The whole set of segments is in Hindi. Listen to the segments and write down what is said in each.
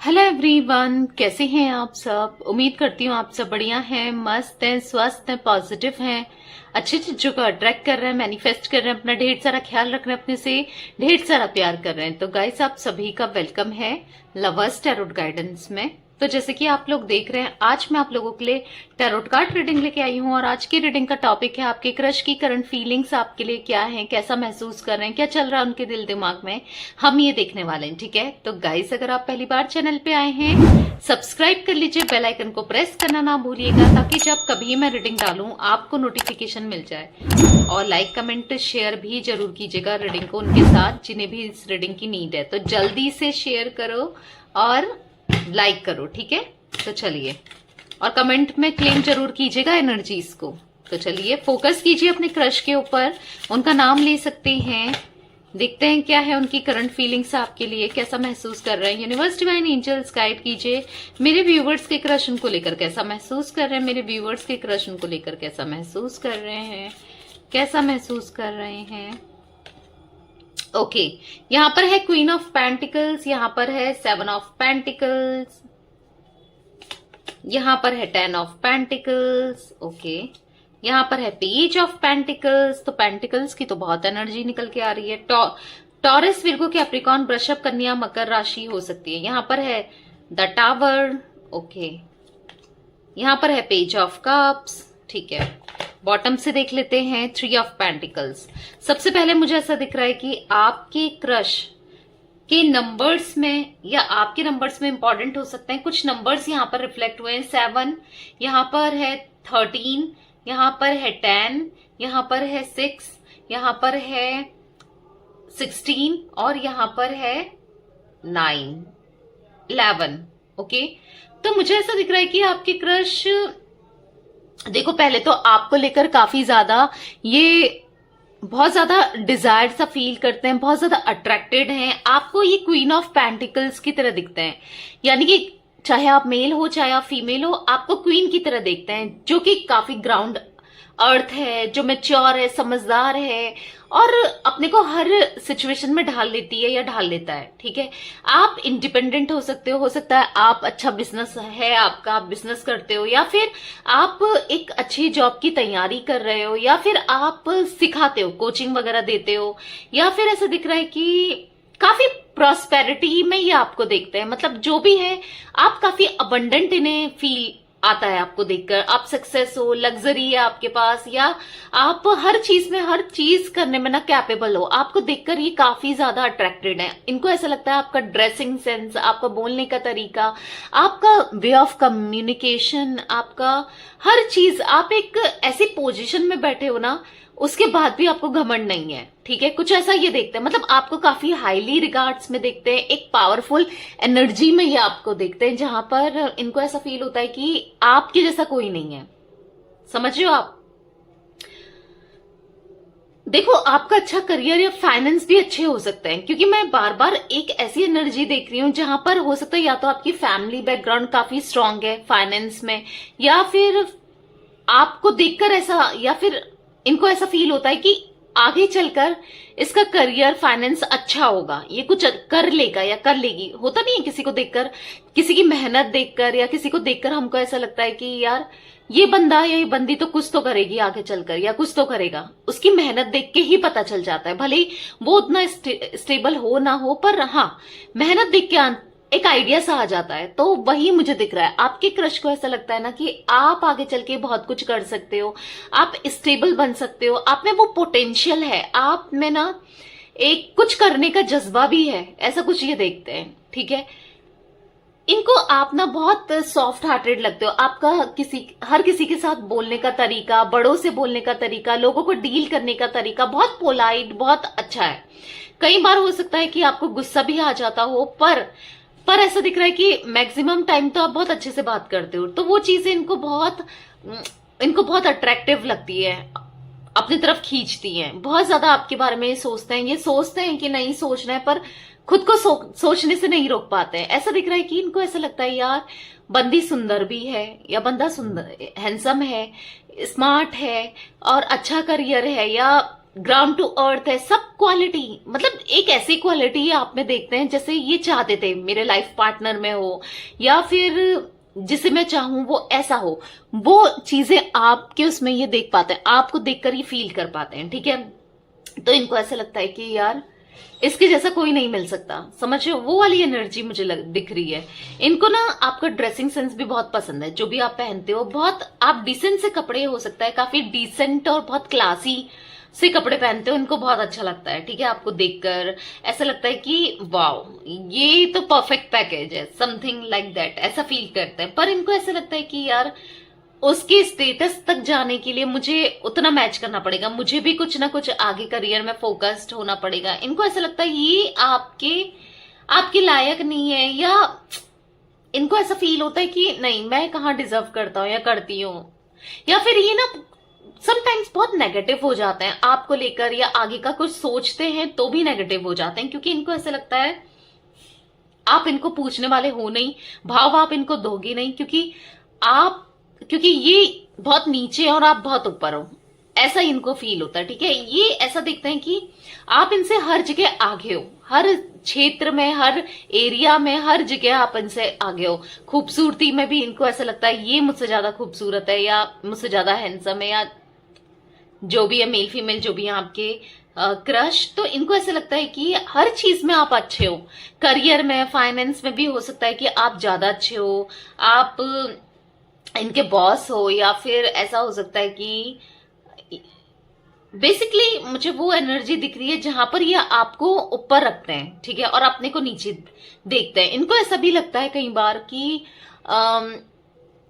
हेलो एवरीवन, कैसे हैं आप सब। उम्मीद करती हूँ आप सब बढ़िया हैं, मस्त हैं, स्वस्थ हैं, पॉजिटिव हैं, अच्छी चीजों को अट्रैक्ट कर रहे हैं, मैनिफेस्ट कर रहे हैं, अपना ढेर सारा ख्याल रख रहे हैं, अपने से ढेर सारा प्यार कर रहे हैं। तो गाइस, आप सभी का वेलकम है लवर्स टैरोट गाइडेंस में। तो जैसे कि आप लोग देख रहे हैं, आज मैं आप लोगों के लिए टैरोट कार्ड रीडिंग लेके आई हूँ और आज की रीडिंग का टॉपिक है आपके क्रश की करंट फीलिंग्स आपके लिए क्या है, कैसा महसूस कर रहे हैं, क्या चल रहा है उनके दिल दिमाग में, हम ये देखने वाले हैं। ठीक है, तो गाइस अगर आप पहली बार चैनल पे आए हैं, सब्सक्राइब कर लीजिए, बेल आइकन को प्रेस करना ना भूलिएगा ताकि जब कभी मैं रीडिंग डालूं आपको नोटिफिकेशन मिल जाए। और लाइक कमेंट शेयर भी जरूर कीजिएगा रीडिंग को उनके साथ जिन्हें भी इस रीडिंग की नीड है। तो जल्दी से शेयर करो और लाइक करो, ठीक है। तो चलिए, और कमेंट में क्लेम जरूर कीजिएगा एनर्जीज को। तो चलिए, फोकस कीजिए अपने क्रश के ऊपर, उनका नाम ले सकते हैं, देखते हैं क्या है उनकी करंट फीलिंग्स आपके लिए, कैसा महसूस कर रहे हैं। यूनिवर्स डिवाइन एंजल्स गाइड कीजिए, मेरे व्यूवर्स के क्रश उनको लेकर कैसा महसूस कर रहे हैं, मेरे व्यूवर्स के क्रश उनको लेकर कैसा महसूस कर रहे हैं, कैसा महसूस कर रहे हैं। ओके, यहाँ पर है क्वीन ऑफ पेंटिकल्स, यहाँ पर है 7 ऑफ पेंटिकल्स, यहाँ पर है 10 ऑफ पेंटिकल्स। ओके, यहाँ पर है पेज ऑफ पेंटिकल्स। तो पेंटिकल्स की तो बहुत एनर्जी निकल के आ रही है। टॉरस, विर्गो, कैप्रिकॉर्न, वृषभ, कन्या, मकर राशि हो सकती है। यहाँ पर है द टावर। ओके, यहाँ पर है पेज ऑफ कप्स। ठीक है, बॉटम से देख लेते हैं 3 ऑफ पेंटिकल्स। सबसे पहले मुझे ऐसा दिख रहा है कि आपके क्रश के नंबर्स में या आपके नंबर्स में इंपॉर्टेंट हो सकते हैं कुछ नंबर्स यहाँ पर रिफ्लेक्ट हुए हैं। 7, यहाँ पर है 13, यहाँ पर है 10, यहाँ पर है 6, यहाँ पर है 16 और यहाँ पर है 9, 11। ओके, तो मुझे ऐसा दिख रहा है कि आपके क्रश, देखो पहले तो आपको लेकर काफी ज्यादा ये बहुत ज्यादा डिजायर सा फील करते हैं, बहुत ज्यादा अट्रैक्टेड हैं। आपको ये क्वीन ऑफ पेंटिकल्स की तरह दिखते हैं, यानी कि चाहे आप मेल हो चाहे आप फीमेल हो, आपको क्वीन की तरह देखते हैं, जो कि काफी ग्राउंड अर्थ है, जो मैच्योर है, समझदार है और अपने को हर सिचुएशन में ढाल लेती है या ढाल लेता है। ठीक है, आप इंडिपेंडेंट हो सकते हो सकता है आप अच्छा बिजनेस है आपका, आप बिजनेस करते हो, या फिर आप एक अच्छी जॉब की तैयारी कर रहे हो, या फिर आप सिखाते हो, कोचिंग वगैरह देते हो, या फिर ऐसा दिख रहा है कि काफी प्रॉस्पेरिटी में ये आपको देखते हैं। मतलब जो भी है, आप काफी अबंडेंट इन्हें फील आता है आपको देखकर। आप सक्सेस हो, लग्जरी है आपके पास, या आप हर चीज में, हर चीज करने में ना कैपेबल हो, आपको देखकर ये काफी ज्यादा अट्रैक्टेड है। इनको ऐसा लगता है आपका ड्रेसिंग सेंस, आपका बोलने का तरीका, आपका वे ऑफ कम्युनिकेशन, आपका हर चीज, आप एक ऐसी पोजीशन में बैठे हो ना, उसके बाद भी आपको घमंड नहीं है। ठीक है, कुछ ऐसा ये देखते हैं, मतलब आपको काफी हाईली रिगार्ड्स में देखते हैं, एक पावरफुल एनर्जी में ये आपको देखते हैं, जहां पर इनको ऐसा फील होता है कि आपके जैसा कोई नहीं है। समझ रहे हो आप। देखो, आपका अच्छा करियर या फाइनेंस भी अच्छे हो सकते हैं, क्योंकि मैं बार बार एक ऐसी एनर्जी देख रही हूं जहां पर हो सकता है या तो आपकी फैमिली बैकग्राउंड काफी स्ट्रांग है फाइनेंस में, या फिर आपको देखकर ऐसा, या फिर इनको ऐसा फील होता है कि आगे चलकर इसका करियर फाइनेंस अच्छा होगा, ये कुछ कर लेगा या कर लेगी। होता नहीं है किसी को देखकर, किसी की मेहनत देखकर या किसी को देखकर हमको ऐसा लगता है कि यार ये बंदा या ये बंदी तो कुछ तो करेगी आगे चलकर, या कुछ तो करेगा। उसकी मेहनत देख के ही पता चल जाता है, भले ही वो उतना स्टेबल हो ना हो, पर हाँ, मेहनत देख के एक आइडिया सा आ जाता है। तो वही मुझे दिख रहा है, आपके क्रश को ऐसा लगता है ना कि आप आगे चल के बहुत कुछ कर सकते हो, आप स्टेबल बन सकते हो, आप में वो पोटेंशियल है, आप में ना एक कुछ करने का जज्बा भी है, ऐसा कुछ ये देखते हैं। ठीक है, इनको आप ना बहुत सॉफ्ट हार्टेड लगते हो, आपका हर किसी के साथ बोलने का तरीका, बड़ों से बोलने का तरीका, लोगों को डील करने का तरीका बहुत पोलाइट, बहुत अच्छा है। कई बार हो सकता है कि आपको गुस्सा भी आ जाता हो, पर ऐसा दिख रहा है कि मैक्सिमम टाइम तो आप बहुत अच्छे से बात करते हो, तो वो चीजें इनको बहुत अट्रैक्टिव लगती है, अपनी तरफ खींचती हैं। बहुत ज्यादा आपके बारे में ये सोचते हैं कि नहीं सोचना है, पर खुद को सोचने से नहीं रोक पाते हैं। ऐसा दिख रहा है कि इनको ऐसा लगता है यार बंदी सुंदर भी है, या बंदा सुंदर हैंडसम है, स्मार्ट है और अच्छा करियर है, या ग्राउंड टू अर्थ है, सब क्वालिटी, मतलब एक ऐसी क्वालिटी आप में देखते हैं जैसे ये चाहते थे मेरे लाइफ पार्टनर में हो, या फिर जिसे मैं चाहूं वो ऐसा हो, वो चीजें आपके उसमें ये देख पाते हैं, आपको देखकर ये फील कर पाते हैं, ठीक है। तो इनको ऐसा लगता है कि यार इसके जैसा कोई नहीं मिल सकता, समझ रहे हो, वो वाली एनर्जी मुझे दिख रही है। इनको ना आपका ड्रेसिंग सेंस भी बहुत पसंद है, जो भी आप पहनते हो, बहुत आप डिसेंट से कपड़े, हो सकता है काफी डिसेंट और बहुत क्लासी से कपड़े पहनते हो, इनको बहुत अच्छा लगता है, ठीक है। आपको देखकर ऐसा लगता है कि वाओ ये तो परफेक्ट पैकेज है, समथिंग लाइक दैट, ऐसा फील करते हैं। पर इनको ऐसा लगता है कि यार उसके स्टेटस तक जाने के लिए मुझे उतना मैच करना पड़ेगा, मुझे भी कुछ ना कुछ आगे करियर में फोकस्ड होना पड़ेगा। इनको ऐसा लगता है ये आपके लायक नहीं है, या इनको ऐसा फील होता है कि नहीं मैं कहाँ डिजर्व करता हूं या करती हूँ, या फिर ये ना समटाइम्स बहुत नेगेटिव हो जाते हैं आपको लेकर, या आगे का कुछ सोचते हैं तो भी नेगेटिव हो जाते हैं, क्योंकि इनको ऐसा लगता है आप इनको पूछने वाले हो नहीं, भाव आप इनको दोगे नहीं, क्योंकि ये बहुत नीचे हैं और आप बहुत ऊपर हो, ऐसा इनको फील होता है, ठीक है। ये ऐसा देखते हैं कि आप इनसे हर जगह आगे हो, हर क्षेत्र में, हर एरिया में, हर जगह आप इनसे आगे हो। खूबसूरती में भी इनको ऐसा लगता है ये मुझसे ज्यादा खूबसूरत है, या मुझसे ज्यादा हैंडसम है, या जो भी है, मेल फीमेल जो भी है आपके क्रश, तो इनको ऐसा लगता है कि हर चीज में आप अच्छे हो। करियर में, फाइनेंस में भी हो सकता है कि आप ज्यादा अच्छे हो, आप इनके बॉस हो, या फिर ऐसा हो सकता है कि बेसिकली मुझे वो एनर्जी दिख रही है जहां पर ये आपको ऊपर रखते हैं, ठीक है, और अपने को नीचे देखते हैं। इनको ऐसा भी लगता है कई बार कि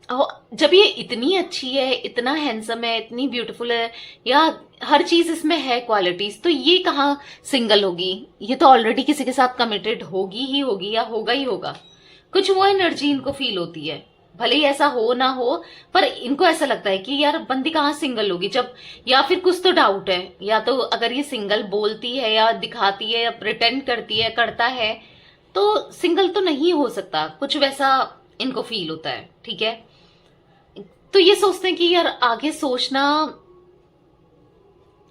जब ये इतनी अच्छी है, इतना हैंडसम है, इतनी ब्यूटीफुल है, या हर चीज इसमें है क्वालिटीज, तो ये कहाँ सिंगल होगी, ये तो ऑलरेडी किसी के साथ कमिटेड होगी ही होगी, या होगा ही होगा। कुछ वो एनर्जी इनको फील होती है, भले ही ऐसा हो ना हो, पर इनको ऐसा लगता है कि यार बंदी कहाँ सिंगल होगी जब, या फिर कुछ तो डाउट है, या तो अगर ये सिंगल बोलती है या दिखाती है या प्रिटेंड करती है, करता है, तो सिंगल तो नहीं हो सकता, कुछ वैसा इनको फील होता है, ठीक है। तो ये सोचते हैं कि यार आगे सोचना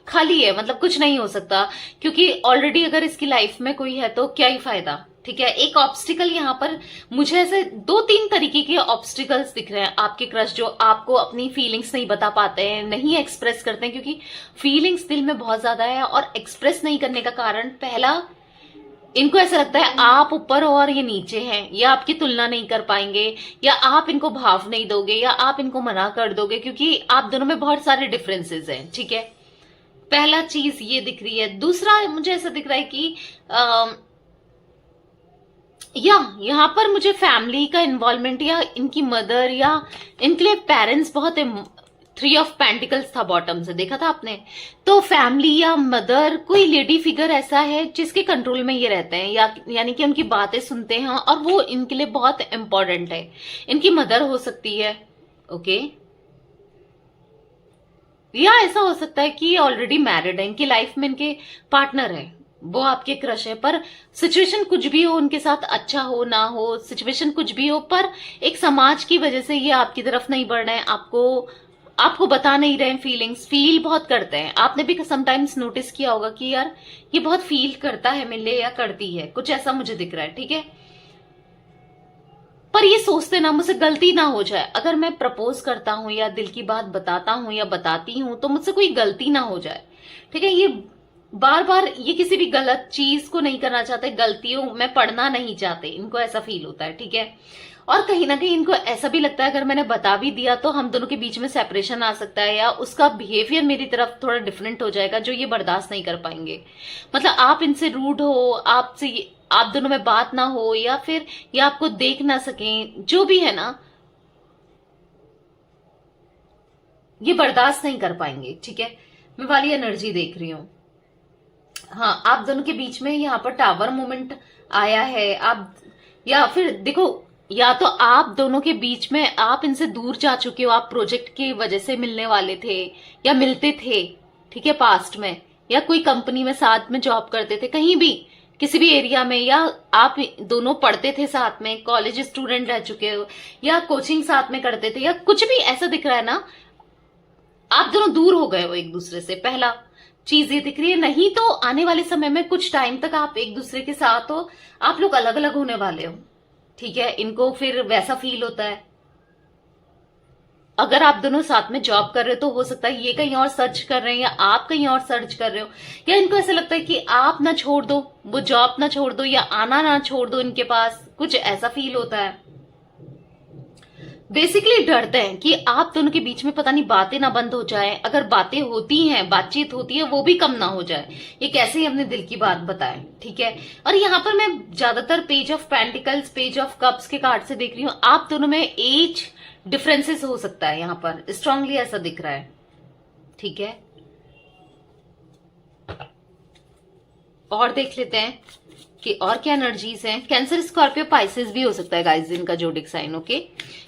खाली है, मतलब कुछ नहीं हो सकता, क्योंकि ऑलरेडी अगर इसकी लाइफ में कोई है तो क्या ही फायदा, ठीक है। एक ऑब्स्टिकल यहाँ पर मुझे ऐसे 2-3 तरीके के ऑब्स्टिकल्स दिख रहे हैं आपके क्रश, जो आपको अपनी फीलिंग्स नहीं बता पाते हैं, नहीं एक्सप्रेस करते हैं, क्योंकि फीलिंग्स दिल में बहुत ज्यादा है, और एक्सप्रेस नहीं करने का कारण, पहला इनको ऐसा लगता है आप ऊपर हो और ये नीचे हैं, या आपकी तुलना नहीं कर पाएंगे, या आप इनको भाव नहीं दोगे, या आप इनको मना कर दोगे, क्योंकि आप दोनों में बहुत सारे डिफरेंसेस हैं, ठीक है। पहला चीज ये दिख रही है। दूसरा मुझे ऐसा दिख रहा है कि यहाँ पर मुझे फैमिली का इन्वॉल्वमेंट, या इनकी मदर, या इनके लिए पेरेंट्स बहुत, 3 ऑफ पेंटिकल्स था बॉटम से, देखा था आपने, तो फैमिली या मदर, कोई लेडी फिगर ऐसा है जिसके कंट्रोल में ये रहते हैं, यानी कि उनकी बातें सुनते हैं, और वो इनके लिए बहुत इंपॉर्टेंट है। इनकी मदर हो सकती है, ओके, या ऐसा हो सकता है कि ऑलरेडी मैरिड है, इनकी लाइफ में इनके पार्टनर है, वो आपके क्रश है, पर सिचुएशन कुछ भी हो उनके साथ, अच्छा हो ना हो, सिचुएशन कुछ भी हो, पर एक समाज की वजह से ये आपकी तरफ नहीं बढ़ रहे हैं, आपको बता नहीं रहे हैं, फीलिंग्स फील बहुत करते हैं। आपने भी समटाइम्स नोटिस किया होगा कि यार ये बहुत फील करता है मिले, या करती है, कुछ ऐसा मुझे दिख रहा है, ठीक है। पर ये सोचते ना मुझसे गलती ना हो जाए, अगर मैं प्रपोज करता हूं या दिल की बात बताता हूं या बताती हूं, तो मुझसे कोई गलती ना हो जाए, ठीक है। ये बार बार ये किसी भी गलत चीज को नहीं करना चाहते, गलतियों में पड़ना नहीं चाहते, इनको ऐसा फील होता है, ठीक है। और कहीं ना कहीं इनको ऐसा भी लगता है अगर मैंने बता भी दिया तो हम दोनों के बीच में सेपरेशन आ सकता है, या उसका बिहेवियर मेरी तरफ थोड़ा डिफरेंट हो जाएगा, जो ये बर्दाश्त नहीं कर पाएंगे। मतलब आप इनसे रूड हो, आप दोनों में बात ना हो, या फिर ये आपको देख ना सकें, जो भी है ना, ये बर्दाश्त नहीं कर पाएंगे, ठीक है। मैं वाली एनर्जी देख रही हूं। हाँ, आप दोनों के बीच में यहाँ पर टावर मोमेंट आया है, आप, या फिर देखो, या तो आप दोनों के बीच में आप इनसे दूर जा चुके हो, आप प्रोजेक्ट की वजह से मिलने वाले थे या मिलते थे, ठीक है, पास्ट में, या कोई कंपनी में साथ में जॉब करते थे, कहीं भी किसी भी एरिया में, या आप दोनों पढ़ते थे साथ में, कॉलेज स्टूडेंट रह चुके हो, या कोचिंग साथ में करते थे, या कुछ भी ऐसा दिख रहा है ना, आप दोनों दूर हो गए हो एक दूसरे से, पहला। चीजें दिख रही है। नहीं तो आने वाले समय में कुछ टाइम तक आप एक दूसरे के साथ हो, आप लोग अलग अलग होने वाले हो, ठीक है। इनको फिर वैसा फील होता है। अगर आप दोनों साथ में जॉब कर रहे हो तो हो सकता है ये कहीं और सर्च कर रहे हैं या आप कहीं और सर्च कर रहे हो, या इनको ऐसा लगता है कि आप ना छोड़ दो, वो जॉब ना छोड़ दो या आना ना छोड़ दो इनके पास, कुछ ऐसा फील होता है। बेसिकली डरते हैं कि आप दोनों के बीच में पता नहीं बातें ना बंद हो जाए, अगर बातें होती हैं, बातचीत होती है, वो भी कम ना हो जाए। ये कैसे ही अपने दिल की बात बताएं, ठीक है। और यहां पर मैं ज्यादातर page of pentacles, page of cups के कार्ड से देख रही हूं। आप दोनों में एज डिफरेंसेस हो सकता है, यहां पर स्ट्रांगली ऐसा दिख रहा है, ठीक है। और देख लेते हैं कि और क्या एनर्जीज हैं। कैंसर, स्कॉर्पियो, पाइसेस भी हो सकता है गाइस इनका zodiac sign, okay.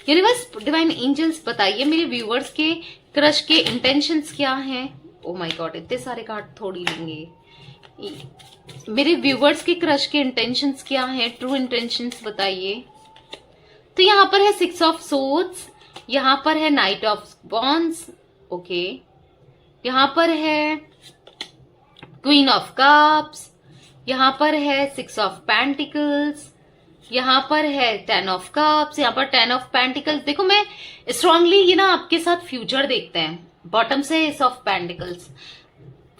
Universe, divine angels, बताइए मेरे व्यूअर्स के क्रश के इंटेंशंस क्या हैं। ओ माय गॉड, इतने सारे कार्ड थोड़ी लेंगे। मेरे व्यूअर्स के क्रश के इंटेंशंस क्या हैं, ट्रू इंटेंशंस बताइए। तो यहां पर है 6 ऑफ सोर्ड्स, यहां पर है नाइट ऑफ वॉन्ड्स, ओके। यहां पर है क्वीन ऑफ कप्स, यहां पर है 6 ऑफ पेंटिकल्स, यहां पर है 10 ऑफ कप्स, यहां पर 10 ऑफ पेंटिकल्स। देखो मैं स्ट्रांगली ये ना आपके साथ फ्यूचर देखते हैं। बॉटम से एस ऑफ पेंटिकल्स,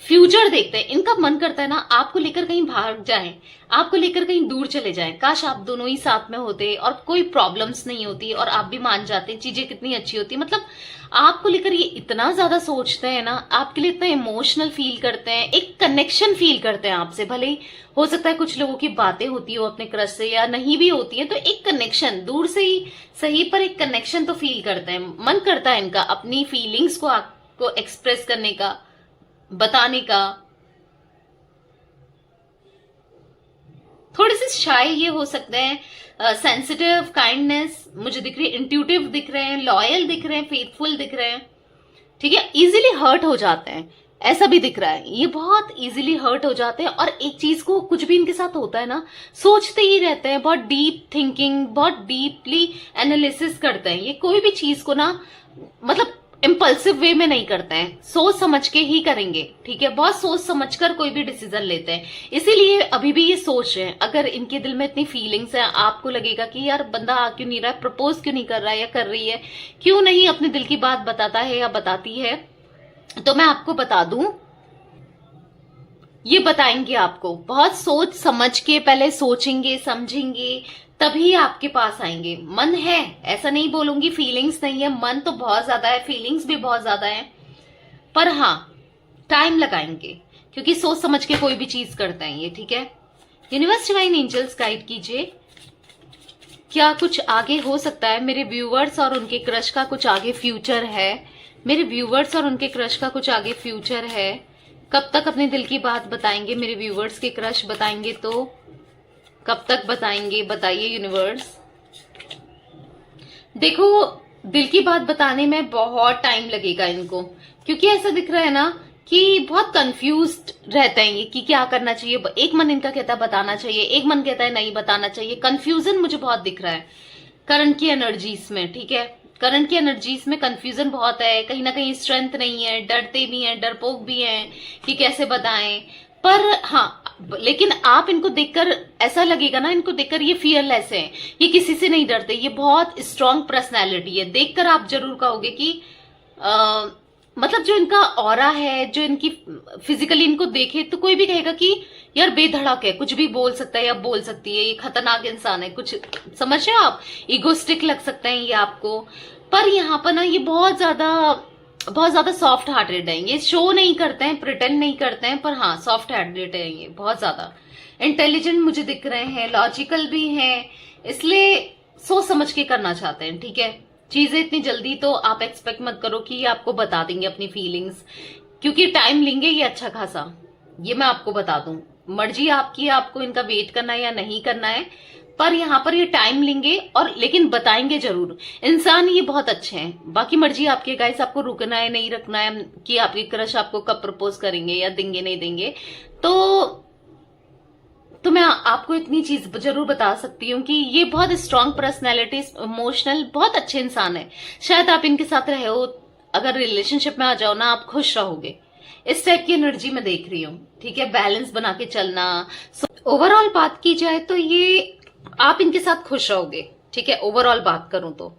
फ्यूचर देखते हैं। इनका मन करता है ना आपको लेकर कहीं भाग जाएं, आपको लेकर कहीं दूर चले जाएं। काश आप दोनों ही साथ में होते और कोई प्रॉब्लम्स नहीं होती और आप भी मान जाते, चीजें कितनी अच्छी होती। मतलब आपको लेकर ये इतना ज्यादा सोचते हैं ना, आपके लिए इतना इमोशनल फील करते हैं, एक कनेक्शन फील करते हैं आपसे। भले ही हो सकता है कुछ लोगों की बातें होती हो अपने क्रश से या नहीं भी होती है, तो एक कनेक्शन दूर से ही सही पर एक कनेक्शन तो फील करते हैं। मन करता है इनका अपनी फीलिंग्स को आपको एक्सप्रेस करने का, बताने का। थोड़े से शाय ये हो सकते हैं, सेंसिटिव, काइंडनेस मुझे दिख रही है, इंट्यूटिव दिख रहे हैं, लॉयल दिख रहे हैं, फेथफुल दिख रहे हैं, ठीक है। इजीली हर्ट हो जाते हैं, ऐसा भी दिख रहा है। ये बहुत इजीली हर्ट हो जाते हैं और एक चीज को कुछ भी इनके साथ होता है ना, सोचते ही रहते हैं, बहुत डीप थिंकिंग, बहुत डीपली एनालिसिस करते हैं। ये कोई भी चीज को ना मतलब इम्पल्सिव वे में नहीं करते हैं, सोच समझ के ही करेंगे, ठीक है। बहुत सोच समझकर कोई भी डिसीजन लेते हैं, इसीलिए अभी भी ये सोच रहे हैं। अगर इनके दिल में इतनी फीलिंग्स हैं, आपको लगेगा कि यार बंदा आ क्यों नहीं रहा है, प्रपोज क्यों नहीं कर रहा है या कर रही है, क्यों नहीं अपने दिल की बात बताता है या बताती है, तो मैं आपको बता दूं, ये बताएंगे आपको। बहुत सोच समझ के पहले सोचेंगे, समझेंगे, तभी आपके पास आएंगे। मन है, ऐसा नहीं बोलूंगी फीलिंग्स नहीं है, मन तो बहुत ज्यादा है, फीलिंग्स भी बहुत ज्यादा है, पर हाँ टाइम लगाएंगे क्योंकि सोच समझ के कोई भी चीज करते हैं ये, ठीक है। यूनिवर्स, डिवाइन एंजल्स गाइड कीजिए, क्या कुछ आगे हो सकता है। मेरे व्यूवर्स और उनके क्रश का कुछ आगे फ्यूचर है, मेरे व्यूवर्स और उनके क्रश का कुछ आगे फ्यूचर है। कब तक अपने दिल की बात बताएंगे मेरे व्यूवर्स के क्रश, बताएंगे तो कब तक बताएंगे, बताइए यूनिवर्स। देखो दिल की बात बताने में बहुत टाइम लगेगा इनको, क्योंकि ऐसा दिख रहा है ना कि बहुत कंफ्यूज्ड रहते हैं ये कि क्या करना चाहिए। एक मन इनका कहता है बताना चाहिए, एक मन कहता है नहीं बताना चाहिए। कंफ्यूजन मुझे बहुत दिख रहा है करंट की एनर्जीज में, ठीक है। करंट की एनर्जीज में कंफ्यूजन बहुत है, कहीं ना कहीं स्ट्रेंथ नहीं है, डरते भी हैं, डरपोक भी हैं कि कैसे बताएं। पर हाँ, लेकिन आप इनको देखकर ऐसा लगेगा ना, इनको देखकर ये फियरलेस है, ये किसी से नहीं डरते, ये बहुत स्ट्रांग पर्सनैलिटी है। देखकर आप जरूर कहोगे कि मतलब जो इनका ऑरा है, जो इनकी फिजिकली इनको देखे तो कोई भी कहेगा कि यार बेधड़क है, कुछ भी बोल सकता है या बोल सकती है, ये खतरनाक इंसान है, कुछ समझ रहे हो आप। ईगोस्टिक लग सकते हैं ये आपको, पर यहाँ पर ना ये बहुत ज्यादा सॉफ्ट हार्टेड है। ये शो नहीं करते हैं, प्रिटेंड नहीं करते हैं, पर हाँ सॉफ्ट हार्टेड है ये, बहुत ज्यादा इंटेलिजेंट मुझे दिख रहे हैं, लॉजिकल भी हैं, इसलिए सोच समझ के करना चाहते हैं, ठीक है। चीजें इतनी जल्दी तो आप एक्सपेक्ट मत करो कि ये आपको बता देंगे अपनी फीलिंग्स, क्योंकि टाइम लेंगे ये अच्छा खासा, ये मैं आपको बता दूं। मर्जी आपकी है, आपको इनका वेट करना है या नहीं करना है, पर यहाँ पर ये टाइम लेंगे और लेकिन बताएंगे जरूर। इंसान ये बहुत अच्छे हैं, बाकी मर्जी आपकी है गाइस, आपको रुकना है नहीं रखना है कि आपके क्रश आपको कब प्रपोज करेंगे या देंगे नहीं देंगे। तो मैं आपको इतनी चीज जरूर बता सकती हूँ कि ये बहुत स्ट्रांग पर्सनैलिटी, इमोशनल, बहुत अच्छे इंसान है। शायद आप इनके साथ रहे हो, अगर रिलेशनशिप में आ जाओ ना आप खुश रहोगे, इस टाइप की एनर्जी मैं देख रही हूँ, ठीक है, बैलेंस बना के चलना। ओवरऑल बात की जाए तो ये आप इनके साथ खुश रहोगे, ठीक है, ओवरऑल बात करूं तो।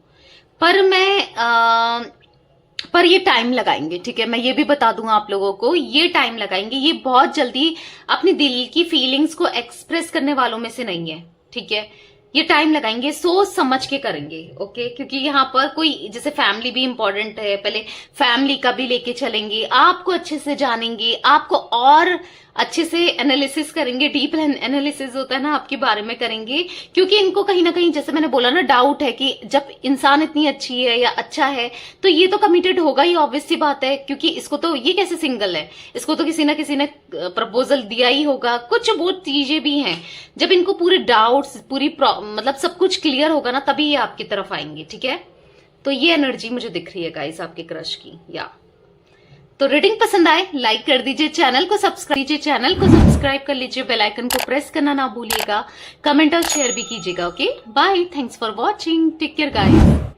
पर ये टाइम लगाएंगे, ठीक है, मैं ये भी बता दूंगा आप लोगों को, ये टाइम लगाएंगे, ये बहुत जल्दी अपनी दिल की फीलिंग्स को एक्सप्रेस करने वालों में से नहीं है, ठीक है। ये टाइम लगाएंगे, सोच समझ के करेंगे, ओके, क्योंकि यहाँ पर कोई जैसे फैमिली भी इंपॉर्टेंट है, पहले फैमिली का भी लेके चलेंगे, आपको अच्छे से जानेंगे, आपको और अच्छे से एनालिसिस करेंगे, डीप एनालिसिस होता है ना, आपके बारे में करेंगे, क्योंकि इनको कहीं ना कहीं जैसे मैंने बोला ना, डाउट है कि जब इंसान इतनी अच्छी है या अच्छा है तो ये तो कमिटेड होगा ही, ऑब्वियस सी बात है, क्योंकि इसको तो ये कैसे सिंगल है, इसको तो किसी ना किसी ने प्रपोजल दिया ही होगा, कुछ बहुत चीजें भी हैं। जब इनको पूरे डाउट्स पूरी मतलब सब कुछ क्लियर होगा ना, तभी ये आपकी तरफ आएंगे, ठीक है। तो ये एनर्जी मुझे दिख रही है गाइस आपके क्रश की। या तो रीडिंग पसंद आए लाइक कर दीजिए, चैनल को सब्सक्राइब कर लीजिए, बेल आइकन को प्रेस करना ना भूलिएगा, कमेंट और शेयर भी कीजिएगा। Okay, bye, thanks for watching, take care guys.